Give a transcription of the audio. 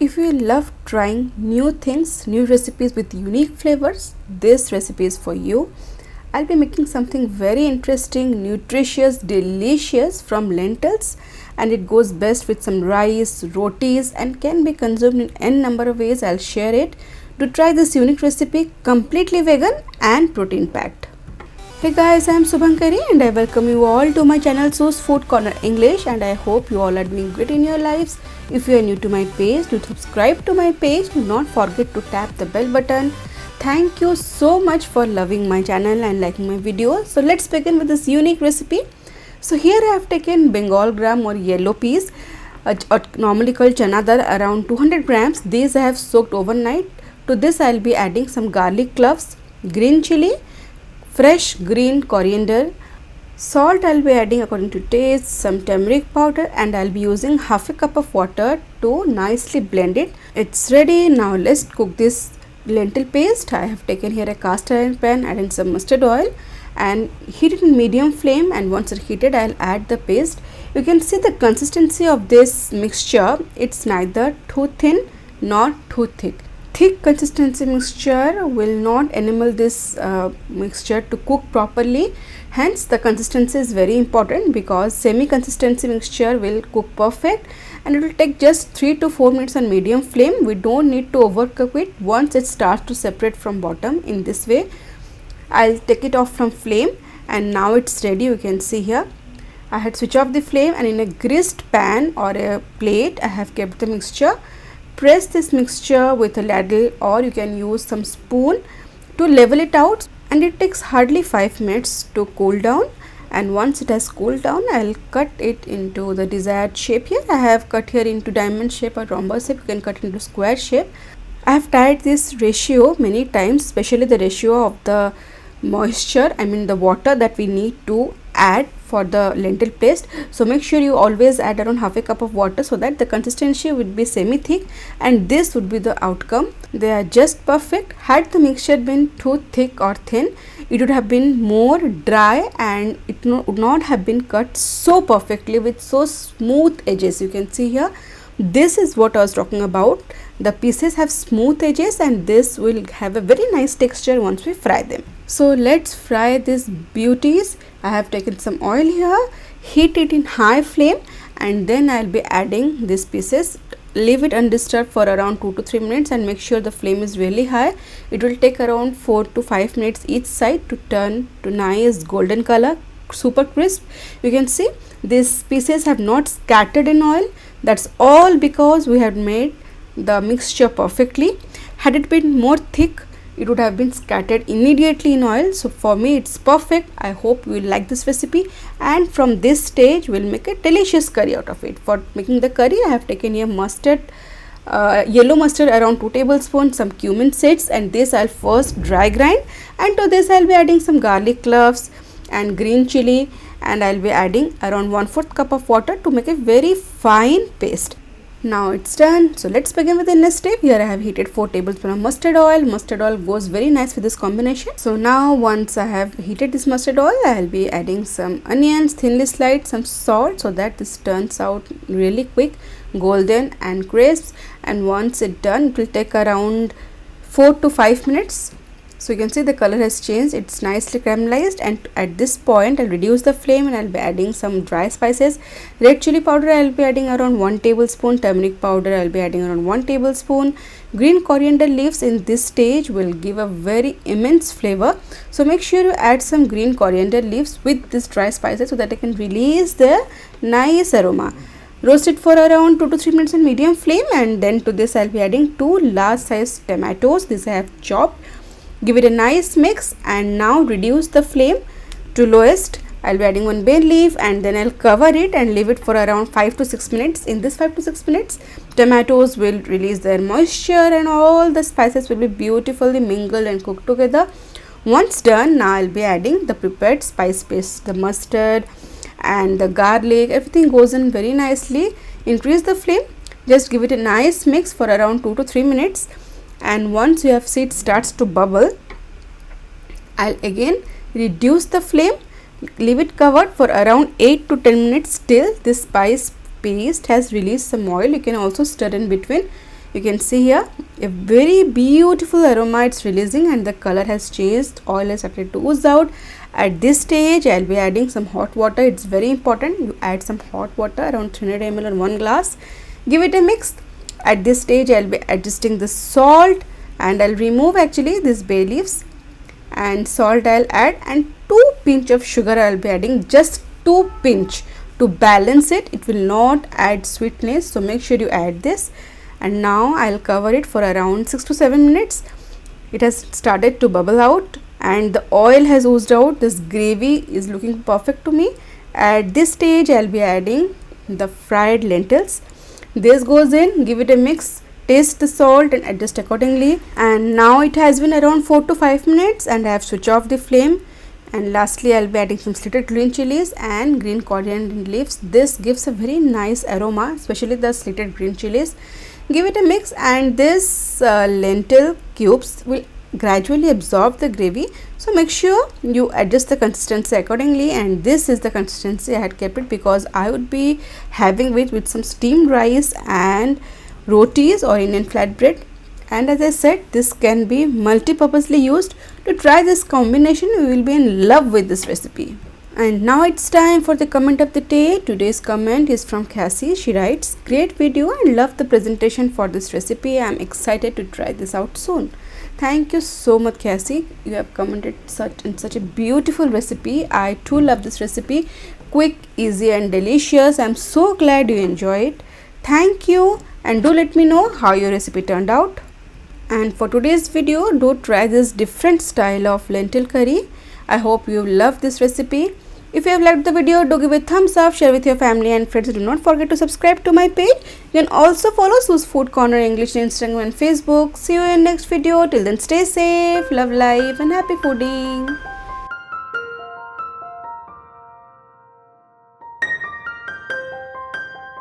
If you love trying new things, new recipes with unique flavors, this recipe is for you. I'll be making something very interesting, nutritious, delicious from lentils, and it goes best with some rice, rotis, and can be consumed in n number of ways. I'll share it. To try this unique recipe, completely vegan and protein packed. Hey guys, I am Subhankari and I welcome you all to my channel Su's Food Corner English, and I hope you all are doing great in your lives. If you are new to my page, do subscribe to my page. Do not forget to tap the bell button. Thank you so much for loving my channel and liking my videos. So let's begin with this unique recipe. So here I have taken Bengal gram or yellow peas, normally called chana dal, around 200 grams. These I have soaked overnight. To this I will be adding some garlic cloves, green chili, fresh green coriander, salt I will be adding according to taste, some turmeric powder, and I will be using half a cup of water to nicely blend it. It's ready. Now let's cook this lentil paste. I have taken here a cast iron pan, adding some mustard oil and heat it in medium flame, and once it heated I'll add the paste. You can see the consistency of this mixture. It's neither too thin nor too thick. Thick consistency mixture will not enable this mixture to cook properly. Hence the consistency is very important, because semi consistency mixture will cook perfect and it will take just 3 to 4 minutes on medium flame. We don't need to overcook it. Once it starts to separate from bottom in this way, I'll take it off from flame, and now it's ready. You can see here I had switched off the flame, and in a greased pan or a plate I have kept the mixture. Press this mixture with a ladle, or you can use some spoon to level it out, and it takes hardly 5 minutes to cool down. And once it has cooled down, I'll cut it into the desired shape. Here I have cut here into diamond shape or rhombus shape. You can cut into square shape. I have tried this ratio many times, especially the ratio of the moisture, the water that we need to add for the lentil paste. So make sure you always add around half a cup of water, so that the consistency would be semi thick, and this would be the outcome. They are just perfect. Had the mixture been too thick or thin, it would have been more dry and it would not have been cut so perfectly with so smooth edges. You can see here, this is what I was talking about. The pieces have smooth edges, and this will have a very nice texture once we fry them. So let's fry these beauties. I have taken some oil here, heat it in high flame, and then I'll be adding these pieces. Leave it undisturbed for around 2 to 3 minutes and make sure the flame is really high. It will take around 4 to 5 minutes each side to turn to nice golden color, super crisp. You can see these pieces have not scattered in oil. That's all because we have made the mixture perfectly. Had it been more thick, it would have been scattered immediately in oil. So for me it's perfect. I hope you will like this recipe, and from this stage we'll make a delicious curry out of it. For making the curry, I have taken here mustard, yellow mustard around 2 tablespoons, some cumin seeds, and this I'll first dry grind, and to this I'll be adding some garlic cloves and green chili, and I'll be adding around 1/4 cup of water to make a very fine paste. Now it's done. So let's begin with the next step. Here I have heated 4 tablespoons of mustard oil. Mustard oil goes very nice with this combination. So now once I have heated this mustard oil, I will be adding some onions, thinly sliced, some salt, so that this turns out really quick, golden and crisp. And once it's done, it will take around 4 to 5 minutes. So you can see the color has changed. It's nicely caramelized, and at this point I'll reduce the flame and I'll be adding some dry spices. Red chilli powder I'll be adding around 1 tablespoon. Turmeric powder I'll be adding around 1 tablespoon. Green coriander leaves in this stage will give a very immense flavor. So make sure you add some green coriander leaves with this dry spices, so that they can release their nice aroma. Roast it for around 2 to 3 minutes on medium flame, and then to this I'll be adding 2 large sized tomatoes. This I have chopped. Give it a nice mix, and now reduce the flame to lowest. I'll be adding 1 bay leaf, and then I'll cover it and leave it for around 5 to 6 minutes. In this 5 to 6 minutes, tomatoes will release their moisture and all the spices will be beautifully mingled and cooked together. Once done, now I'll be adding the prepared spice paste, the mustard and the garlic. Everything goes in very nicely. Increase the flame. Just give it a nice mix for around 2 to 3 minutes. And once you have seen it starts to bubble, I'll again reduce the flame, leave it covered for around 8 to 10 minutes till this spice paste has released some oil. You can also stir in between You can see here a very beautiful aroma it's releasing, and the color has changed. Oil has started to ooze out. At this stage, I'll be adding some hot water. It's very important you add some hot water, around 300 ml or 1 glass. Give it a mix. At this stage, I'll be adjusting the salt, and I'll remove actually these bay leaves, and salt I'll add, and 2 pinch of sugar I'll be adding, just 2 pinch to balance it. It will not add sweetness, so make sure you add this. And now I'll cover it for around 6 to 7 minutes. It has started to bubble out and the oil has oozed out. This gravy is looking perfect to me. At this stage, I'll be adding the fried lentils. This goes in, give it a mix, taste the salt and adjust accordingly. And now it has been around 4 to 5 minutes and I have switched off the flame. And lastly, I'll be adding some slitted green chilies and green coriander leaves. This gives a very nice aroma, especially the slitted green chilies. Give it a mix, and this lentil cubes will gradually absorb the gravy, so make sure you adjust the consistency accordingly. And this is the consistency I had kept it because I would be having it with some steamed rice and rotis or Indian flatbread. And as I said, this can be multi-purposely used. To try this combination, you will be in love with this recipe. And now it's time for the comment of the day. Today's comment is from Cassie. She writes, great video and love the presentation for this recipe. I am excited to try this out soon. Thank you so much, Cassie. You have commented such a beautiful recipe. I too love this recipe. Quick, easy and delicious. I am so glad you enjoy it. Thank you, and do let me know how your recipe turned out. And for today's video, do try this different style of lentil curry. I hope you love this recipe. If you have liked the video, do give a thumbs up, share with your family and friends. Do not forget to subscribe to my page. You can also follow Sue's Food Corner English on Instagram and Facebook. See you in next video. Till then, stay safe, love life and happy fooding.